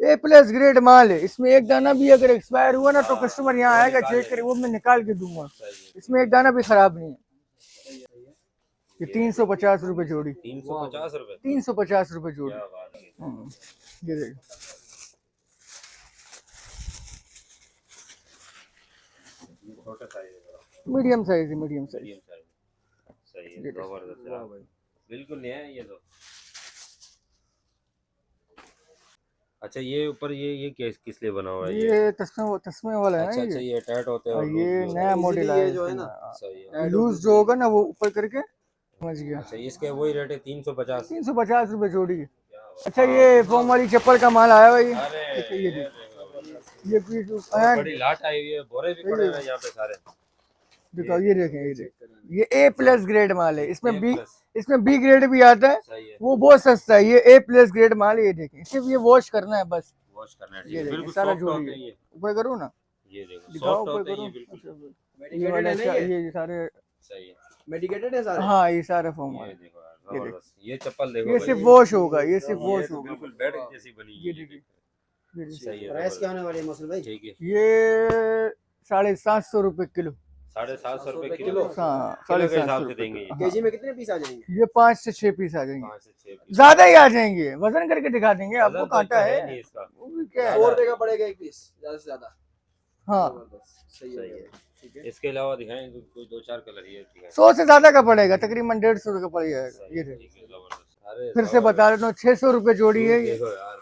ए plus grade माल है। इसमें एक दाना भी अगर एक्सपायर हुआ ना तो कस्टमर यहाँ आएगा चेक करे, वो मैं निकाल के दूंगा। इसमें एक दाना भी खराब नहीं है। ये 350 रुपए जोड़ी। 350 रुपए। 350 रुपए जोड़ी। क्या बात है। ये देखो, छोटा साइज है, मीडियम साइज है, मीडियम साइज। Medium size. सही है, जबरदस्त है भाई, बिल्कुल नया है ये तो। अच्छा ये ऊपर ये किस लिए बना हुआ है? ये तस्मे वाला है ना। अच्छा ये टाइट होते हैं और लूज ये भी होते नया मॉडल है जो है ना। सही है। लूज जो होगा ना वो ऊपर करके, समझ गया। अच्छा इसके वही रेट है 350। 350 रुपए जोड़ी। अच्छा ये फोम वाली चप्पल का माल आया भाई। अरे ये पीस बड़ी लाट आई हुई है, बोरे भी पड़े हुए हैं यहाँ पे सारे। दिखाओ, ये देखें, ये देखें, ये ए प्लस ग्रेड माल है। A+। इसमें बी ग्रेड भी आता है, सही है। वो बहुत सस्ता है। ये ए प्लस ग्रेड माल है। ये देखें, सिर्फ ये वॉश करना है बस। वॉश करना है, ये बिल्कुल सारा सॉफ्ट जोड़ी होते हैं ये। ऊपर करूँ ना, ये देखो दिखाओ सॉफ्ट ऊपर होते हैं करूँ। ये बिल्कुल। ये वाला ये सारे सही है। मेडिकेटेड है सारे। हाँ ये सारे फोम ये वाले। देखो यार, जबरदस्त। ये चप्पल देखो ये भाई, सिर्फ वॉश होगा, ये सिर्फ वॉश तो होगा। बिल्कुल बेड जैसी बनी है। ये देखिए, ये देखिए। सही है। प्राइस क्या होने वाली है मौसम भाई? ठीक है, ये 750 रुपए किलो। 750 रुपए किलो। हाँ, किलो के 750 हिसाब से रुपए। देंगे ये। केजी में कितने पीस आ जाएंगे? ये 5 से 6 पीस आ जाएंगे, 5 से 6 पीस। ज्यादा ही आ जाएंगे। वजन करके दिखा देंगे आपको, वजन तो कांटा है है नहीं इसका। वो भी क्या है। 100 रुपए का पड़ेगा एक पीस, ज्यादा से ज्यादा। हाँ, जबरदस्त, सही सही है। है। ठीक है। इसके अलावा दिखाएं कोई 2-4 कलर ये दिखाएं। 100 से ज्यादा का पड़ेगा, तकरीबन 150 का पड़ जाएगा। सही ये है, देखो, ठीक है, जबरदस्त। अरे फिर से बता रहा हूँ, 600 रुपए जोड़ी है ये। देखो यार,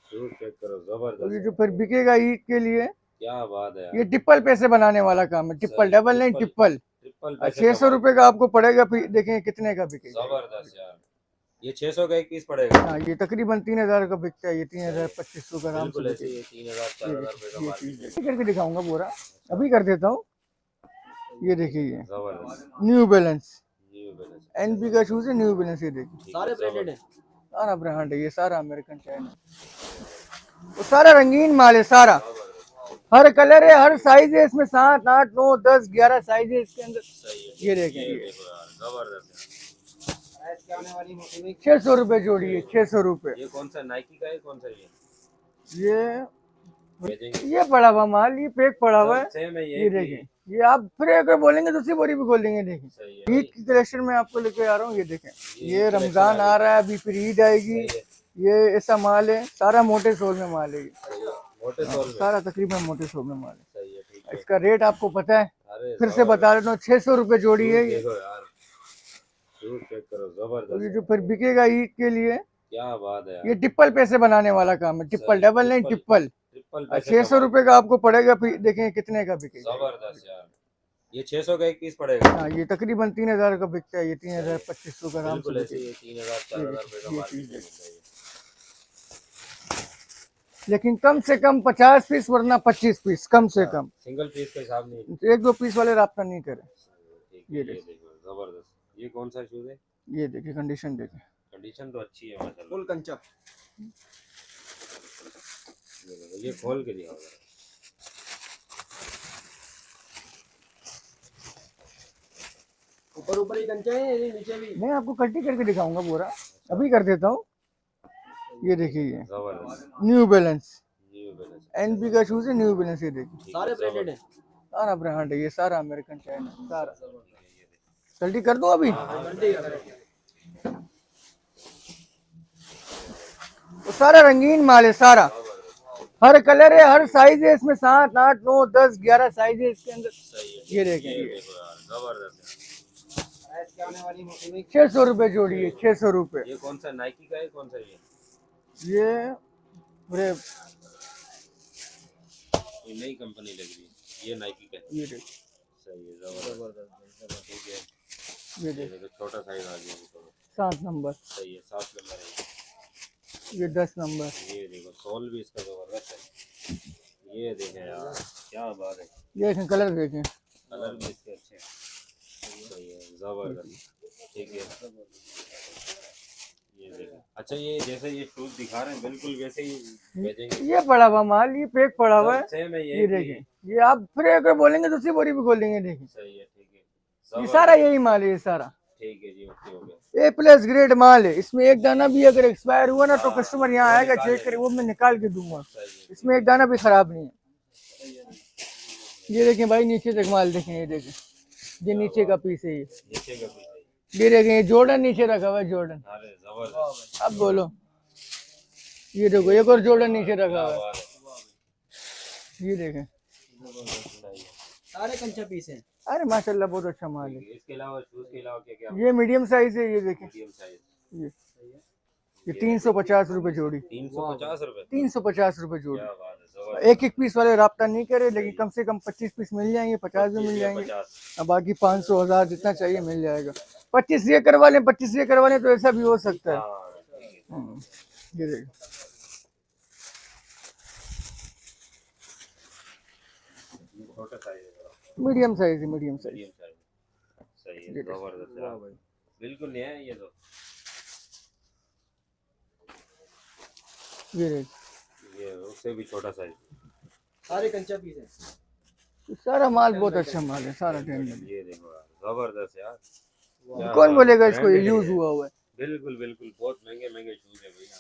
शूज चेक करो, जबरदस्त। ये जो फिर बिकेगा ईद के लिए, क्या बात है यार। ये टिप्पल पैसे बनाने वाला काम है। टिप्पल, डबल नहीं, टिप्पल। ट्रिपल 600 रुपए का आपको पड़ेगा, फिर देखें कितने का बिकेगा। जबरदस्त यार। ये 600 का एक पीस पड़ेगा। हाँ, ये तकरीबन 3000 का बिकता है। ये 3000-2500 का आराम से बिल्कुल ऐसे बिकेगा। ही 3000-4000 रुपए का ये माल चीज बिकेगा। करके दिखाऊंगा पूरा, अभी कर देता हूँ। ये देखिए, ये जबरदस्त। New balance new balance NP का शूज है। न्यू बैलेंस, ये देखिए, सारे ब्रांडेड है। सारा ब्रांड है। ये सारा अमेरिकन चाइना, वो सारा रंगीन माल है सारा। हर कलर है, हर साइज है इसमें। 7, 8, 9, 10, 11 साइज है इसके अंदर। सही है। ये देखें, ये ये देखो यार, जबरदस्त है। प्राइस क्या होने वाली है मौसम भाई? 600 रुपए जोड़ी है, 600 रुपए। ये कौन सा नाइकी का है, कौन सा ये भेजेंगे? ये पड़ा हुआ माल, ये पैक पड़ा हुआ है। सेम है ये देखें, ये आप फिर अगर बोलेंगे दूसरी बोरी भी खोल देंगे। देखें, सही है। ईद की कलेक्शन में आपको लेके आ रहा हूँ। ये देखें, ये रमजान आ रहा है, अभी फिर ईद आएगी। सही है। ये ऐसा माल है, सारा मोटे सोल में माल है ये। सही है। मोटे तौल में। सारा तकरीबन मोटे सोल में माल है। सही है, ठीक है। इसका रेट आपको पता है, अरे फिर से बता रहा हूँ, 600 रुपए जोड़ी है ये। देखो यार, शूज चेक करो, ये जबरदस्त। जो फिर बिकेगा ईद के लिए, क्या बात है यार। ये टिप्पल पैसे बनाने वाला काम है। टिप्पल, डबल नहीं, टिप्पल। ट्रिपल 600 रुपए का आपको पड़ेगा, फिर देखें कितने का बिकेगा। जबरदस्त यार। ये 600 का एक पीस पड़ेगा। हाँ, ये तकरीबन 3000 का बिकता है। ये 3000-2500 का आराम से बिल्कुल ऐसे बिकेगा। ही 3000-4000 रुपए का ये माल चीज है। बिकेगा। लेकिन कम से कम 50 पीस, वरना 25 पीस, कम से कम। सिंगल पीस का हिसाब नहीं। 1-2 पीस वाले राब्ता नहीं करें। ठीक है, ये देखो जबरदस्त। ये कौन सा शूज है? ये देखिए, कंडीशन देखिए। कंडीशन तो अच्छी है माशाल्लाह। फुल कंचप। ये देखो, ये खोल के दिखाओ जरा। ऊपर ऊपर ही कंचा है या नीचे भी? मैं आपको कट्टी करके दिखाऊंगा पूरा, अभी कर देता हूँ। ये देखिए, ये जबरदस्त। New balance new balance NP का शूज है। न्यू बैलेंस, ये देखिए, सारे ब्रांडेड है। सारा ब्रांड है। ये सारा अमेरिकन चाइना, सारा। जल्दी कर दो अभी। वो सारा रंगीन माल है सारा। हर कलर है, हर साइज है इसमें। 7, 8, 9, 10, 11 साइज है इसके अंदर। सही है। ये देखें, ये ये देखो यार, जबरदस्त है। प्राइस क्या होने वाली है मौसम भाई? 600 रुपए जोड़ी है, 600 रुपए। ये कौन सा नाइकी का है, कौन सा ये ब्रेव, कोई नई कंपनी लग रही है। ये नाइकी का है। ये देखो, सही है, जबरदस्त। ठीक है, ये ये देखो, देखो छोटा साइज आ गया इसको। 7 नंबर, सही है, 7 नंबर है। ये 10 नंबर। ये देखो, सोल भी इसका जबरदस्त है। ये देखें यार, क्या बात है। ये देखें, कलर देखें। कलर भी इसके अच्छे हैं। सही है, जबरदस्त। ठीक है, ये देखो। अच्छा ये जैसे ये शूज दिखा रहे हैं, बिल्कुल वैसे ही भेजेंगे। ये पड़ा हुआ माल, ये पैक पड़ा हुआ है। सेम है ये देखें, ये आप फिर अगर बोलेंगे दूसरी बोरी भी खोल देंगे। देखिए, सही है, ठीक है। ये सारा यही माल है, ये सारा। ठीक है जी, ओके हो गया। ए प्लस ग्रेड माल है, इसमें एक दाना भी अगर एक्सपायर हुआ ना तो कस्टमर यहाँ आएगा चेक करे, वो मैं निकाल के दूंगा। सही है। इसमें एक दाना भी खराब नहीं है। ये देखें भाई, नीचे तक माल देखें, ये देखें, ये नीचे का पीस है। नीचे का भी सही। ये देखें, ये जॉर्डन नीचे रखा हुआ है, जॉर्डन। अरे जबरदस्त। अब बोलो, ये देखो एक और जॉर्डन नीचे रखा हुआ है, ये देखें। सही है। सारे कंचा पीस हैं। अरे माशाल्लाह बहुत अच्छा माल है। इसके अलावा शूज के अलावा क्या क्या? ये मीडियम साइज है, ये देखें, मीडियम साइज ये 350 रुपए जोड़ी, 350 रुपए। 350 रुपए जोड़ी। क्या बात है, जबरदस्त। एक एक पीस वाले राब्ता नहीं करे, लेकिन कम से कम 25 पीस मिल जाएंगे, 50 भी मिल जाएंगे, 50। और बाकी 500 1000 जितना चाहिए मिल जाएगा। 25 ये करवा लें, 25 ये करवा लें तो ऐसा भी हो सकता है। हाँ, ठीक है। ये देखो, ये छोटा साइज है, मीडियम साइज है, मीडियम साइज। Medium size. सही है, जबरदस्त यार। बिल्कुल नया है ये तो। ये देखो, ये उससे भी छोटा साइज। सारे कंचा पीस हैं। सारा माल बहुत अच्छा माल है, सारा टेंडर। ये देखो यार, जबरदस्त यार। क्या कौन बात बोलेगा है, इसको ये branded यूज है। हुआ हुआ है? बिल्कुल बिल्कुल, बहुत महंगे महंगे शूज है भैया।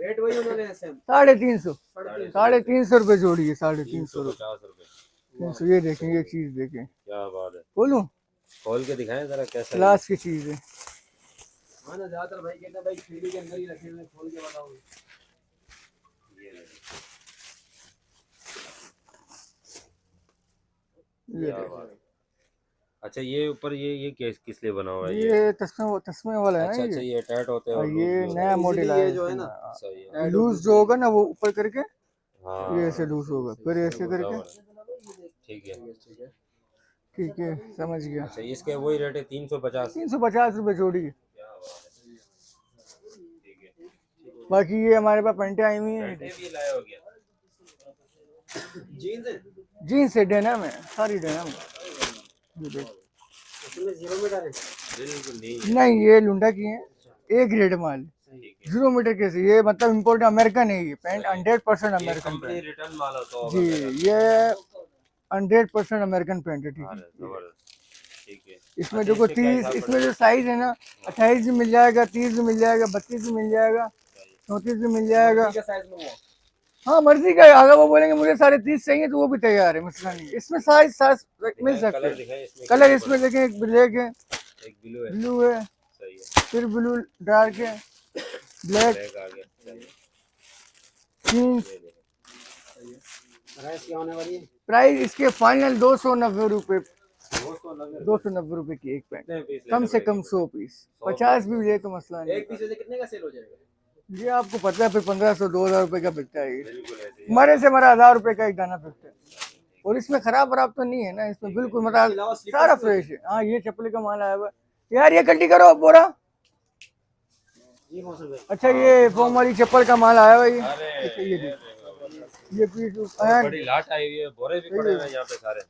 रेट वही उन्होंने सेम 350, 350। 350 रुपए जोड़ी है, 350 रुपए। 350 रुपए। 300, ये देखें, ये चीज देखें, क्या बात है। बोलूं खोल के दिखाएं जरा कैसा है। क्लास की चीज है। हाँ ना, ज्यादातर भाई कहते हैं भाई खिड़की के अंदर ही रखे हुए, खोल के बताओ। ये देखो, ये क्या देखो, बात है। अच्छा ये ऊपर ये किस लिए बना हुआ है ये? ये तस्मे वाला है अच्छा ना अच्छा, ये। ये अटैच होते हैं और ये लूज भी नया होते मॉडल इसीलिए आया ये जो है ना, हैं। सही है। लूज जो होगा ना वो ऊपर करके हाँ, ये ऐसे लूज होगा, फिर ऐसे करके। जबरदस्त। ठीक है। ठीक है, समझ गया। अच्छा इसके वही रेट है 350। 350 रुपए जोड़ी है। क्या बात है। ठीक है। बाकी ये हमारे पास पैंटें आई हुई हैं, पैंटें भी लाए हो गया। जीन्स है। जीन्स है, डेनिम है, सारी डेनिम है। ये देखो। इसमें 0 में डाले। बिल्कुल नहीं। नहीं, ये लुंडा की है, ए ग्रेड माल, ठीक है। 0 मीटर के से, ये मतलब इम्पोर्ट अमेरिकन है, ये पैंट 100% ये अमेरिकन कंपनी पैंट रिटर्न माल होता होगा जी, मेरा। ये 100% अमेरिकन पैंट है। ठीक अरे है, जबरदस्त। ठीक है। इसमें अच्छा, देखो इसके क्या 30, हिसाब इसमें पड़ेगा? जो साइज है ना, 28 भी मिल जाएगा, 30 भी मिल जाएगा, 32 भी मिल जाएगा, 34 भी मिल जाएगा। ठीक है, साइज में वो हाँ मर्जी का है, अगर वो बोलेंगे मुझे 30.5 चाहिए तो वो भी तैयार है, मसला नहीं है। इसमें साइज साइज मिल सकते कलर हैं। दिखाएं इसमें। कलर क्या इसमें देखें, एक ब्लैक है, एक ब्लू है। ब्लू है, सही है। फिर ब्लू डार्क है, ब्लैक, ब्लैक आ गया। सही है। जीन्स। ये देखो। प्राइस क्या होने वाली है? प्राइस इसके फाइनल 290 रुपए, 290 290 रुपए की एक पैंट, कितने पीस कम लेने से पड़ेंगे? कम 100 पीस, 50 भी ले तो मसला नहीं। एक पीस से कितने का सेल हो जाएगा? ये आपको पता है, फिर 1500 2000 रुपए का बिकता है ये। बिल्कुल ऐसे ही। हमारे से हमारा 1000 रुपए का एक दाना बिकता है, और इसमें खराब वराब तो नहीं है ना, इसमें बिल्कुल मतलब सारा फ्रेश है। हाँ, ये चप्पल का माल आया हुआ है यार, ये कल्टी करो बोरा। ये कौन सा भाई? अच्छा, ये फोम वाली चप्पल का माल आया हुआ है ये। अरे ये देखो, ये पीस बड़ी लाट आई हुई है, बोरे भी पड़े हुए हैं यहाँ पे सारे।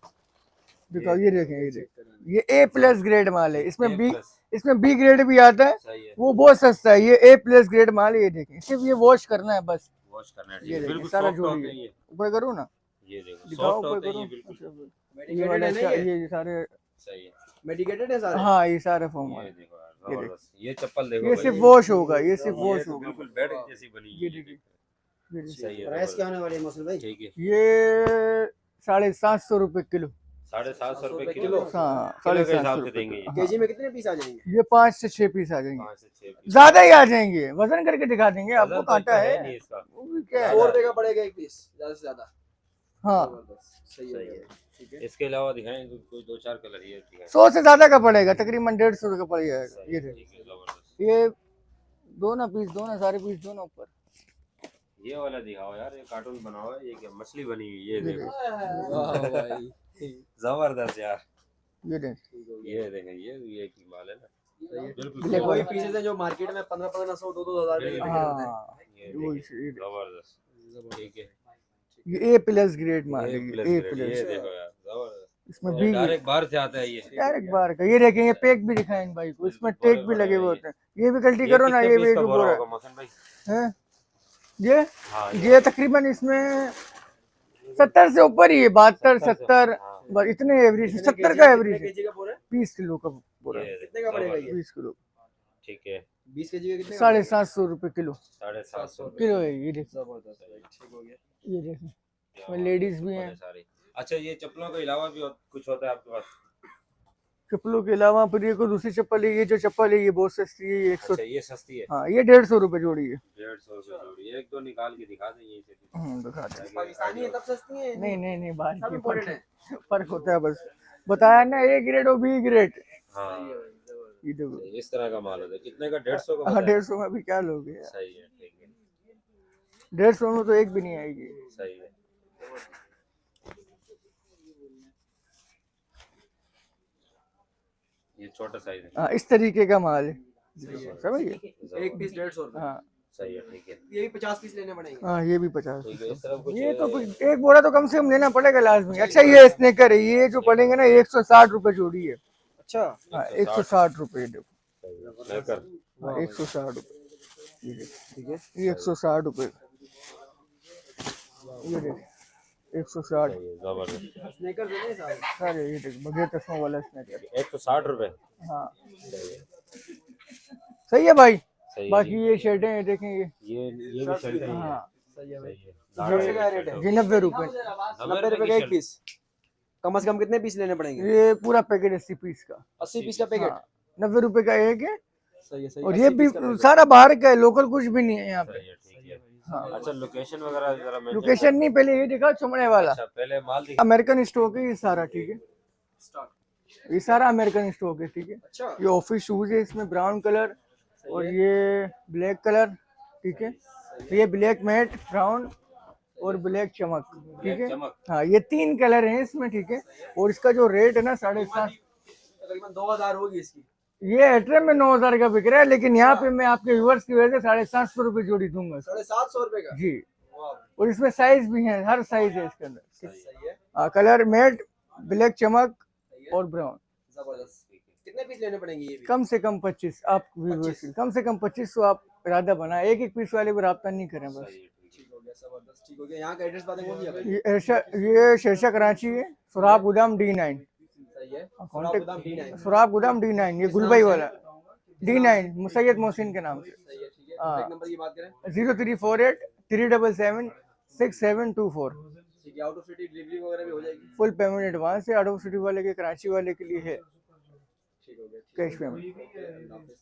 दिखाओ, ये देखें, ये देखें, ये ए प्लस ग्रेड माल है, इसमें बी, A+। इसमें बी ग्रेड भी आता है, सही है। वो बहुत सस्ता है। ये ए प्लस ग्रेड माल है, ये देखें, सिर्फ ये वॉश करना है बस। वॉश करना है, ये ठीक है। देखें, बिल्कुल सारा सॉफ्ट जोड़ी होते हैं है। ये। ऊपर करो ना, ये देखो दिखाओ सॉफ्ट ऊपर होते हैं करो। ये बिल्कुल। ये वाला मेडिकेटेड है ना ये? ये सारे, सही है। मेडिकेटेड है सारे? हाँ ये सारे फोम ये वाले। देखो यार, जबरदस्त। ये चप्पल देखो ये भाई, सिर्फ वॉश होगा, ये सिर्फ ये वॉश तो होगा। बिल्कुल बेड जैसी बनी ये है। देखिए, ये देखिए। सही है। प्राइस क्या होने वाली है मौसम भाई? ठीक है। ये 750 रुपए किलो। 750 रुपए रुपए किलो। किलो। हाँ, किलो के 750 हिसाब से रुपए देंगे ये। किलो। केजी में कितने पीस आ जाएंगे? ये 5 से 6 पीस आ जाएंगे, 5 से 6 पीस। ज्यादा ही आ जाएंगे, वजन करके दिखा देंगे आपको, वजन तो कांटा है है नहीं इसका। वो भी क्या है। 100 रुपए का पड़ेगा एक पीस, ज्यादा से ज्यादा। हाँ, जबरदस्त, सही सही है। है। ठीक है। इसके अलावा दिखाएं कोई 2-4 कलर ये दिखाएं। 100 से ज्यादा का पड़ेगा, तकरीबन 150 का पड़ जाएगा। सही ये है, देखो, ठीक है, जबरदस्त। ये दो ना पीस, दो ना सारे पीस, दो ना ऊपर। ये वाला दिखाओ यार, ये कार्टून बना हुआ है, ये क्या मछली बनी हुई है, ये देखो वाह भाई, जबरदस्त यार। ये देख, ये देखें, ये की माल है ना, बिल्कुल ब्लैक वही soft है। पीसेस हैं जो मार्केट में 1500 2-2 हज़ार रुपए के बिक रहे होते हैं। हाँ, ये वो देखिए, ये देखो। जबरदस्त। ठीक है। ये ए प्लस ग्रेड माल है, ये ये प्लस ए ग्रेड, ये प्लस, देखो यार, जबरदस्त। इसमें ये बी डायरेक्ट बाहर से आता है ये। डायरेक्ट बार का। ये देखें, ये पैक भी दिखाएं इन भाई को, इसमें बड़े टैग भी बड़े लगे हुए हैं होते हैं। ये भी गलती ये करो ना, कितने ये पीस भी का जो बोरा बोरा होगा मोहसिन भाई? है ये हाँ ये तकरीबन इसमें 70 से ऊपर ही है, 72 70 हाँ। बस इतने एवरेज, कितने 70 केजी का कितने एवरेज है। केजी का बोरा है? 20 किलो का पूरा ये कितने का पड़ेगा ये? 20 किलो ठीक है 20 केजी का कितने का 750 रुपए किलो 750 किलो है ये देखो जबरदस्त भाई, ठीक हो गया। ये देखो लेडीज भी हैं सारी। अच्छा ये चप्पलों के अलावा भी कुछ होता है आपके पास? चप्पलों के अलावा फिर ये कोई दूसरी चप्पल है ये जो चप्पल है ये बहुत सस्ती है ये 100 अच्छा ये सस्ती है हाँ ये 150 रुपए जोड़ी है 150 रुपए जोड़ी। एक दो निकाल के दिखा दें यहीं से। दिखा दे पाकिस्तानी है तब सस्ती है? नहीं बाहर सब की इम्पोर्टेड है। फर्क होता है बस बताया ना ए ग्रेड और बी ग्रेड हाँ ये देखो इस तरह का माल होता है। कितने का? 150 का हाँ बताया? 150 में भी क्या लोगे यार सही है ठीक है 150 में तो एक भी नहीं आएगी सही है। ये छोटा साइज है। हाँ इस तरीके का माल है समझिए एक पीस 150 रुपए। हाँ सही है ठीक है ये भी 50 पीस लेने पड़ेंगे। हाँ ये भी 50 ठीक है। इस तरफ कुछ ये तो कुछ एक बोरा तो कम से कम लेना पड़ेगा लाजमी अच्छा ये स्नेकर है ये जो पड़ेंगे ना 160 रुपए जोड़ी है अच्छा हाँ 160 रुपए देखो लेकर हाँ 160 रुपए ये देखो ठीक है। ये 160 रुपए ये देखो 160 जबरदस्त। स्नेकर जो है सारे। सारे ये देखो बगैर चश्मों वाला स्नेकर 160 रुपए। हाँ सही है सही है भाई सही है बाकी ये शर्टें हैं देखें ये ये भी शर्ट है। हाँ सही है भाई। सही है ये क्या रेट है? ये 90 रुपए 90 रुपए का एक पीस। कम से कम कितने पीस लेने पड़ेंगे? ये पूरा पैकेट 80 पीस का 80 पीस का पैकेट। हाँ 90 रुपए का एक है सही है सही। और ये भी सारा बाहर का है लोकल कुछ भी नहीं है यहाँ पे सही है ठीक है। हाँ अच्छा लोकेशन वगैरह जरा mention लोकेशन नहीं पहले ये दिखा चमड़े वाला अच्छा पहले माल दिखा। अमेरिकन स्टॉक है ये सारा ठीक है स्टॉक। ये सारा अमेरिकन स्टॉक है ठीक है अच्छा ये ऑफिस शूज है इसमें ब्राउन कलर और ये ब्लैक कलर ठीक है ये ब्लैक मैट ब्राउन और ब्लैक चमक ठीक है चमक। हाँ ये 3 कलर हैं इसमें ठीक है और इसका जो रेट है ना 7.5 तकरीबन 2000 होगी इसकी। ये एट्रेम में 9000 का बिक रहा है लेकिन यहाँ पे मैं आपके व्यूअर्स की वजह से 750 रुपए जोड़ी दूंगा 750 रुपए का। जी वाह और इसमें साइज भी है हर साइज है इसके अंदर सही है। हाँ कलर मैट ब्लैक चमक और ब्राउन जबरदस्त। कितने पीस लेने पड़ेंगे ये भी? कम से कम 25 आप व्यूअर्स कम से कम 25 तो आप इरादा बनाए एक पीस वाले को रब्ता नहीं करें बस ठीक हो गया जबरदस्त ठीक हो गया। यहाँ का एड्रेस बता दें वो भी है भाई। ये शेरशाह कराची है सुराब गोदाम D9 सही है। Contact D9। सुराब गोदाम D9 ये गुलबाई वाला D9 सैयद मोहसिन के नाम से सही है ठीक है। हाँ। कॉन्टैक्ट नंबर की बात करें। 0348 377 6724 ठीक है। आउट ऑफ सिटी डिलीवरी वगैरह भी हो जाएगी। फुल पेमेंट एडवांस है आउट ऑफ सिटी वाले के कराची वाले के लिए है ठीक हो गया। कैश पेमेंट अल्लाह हाफिज़।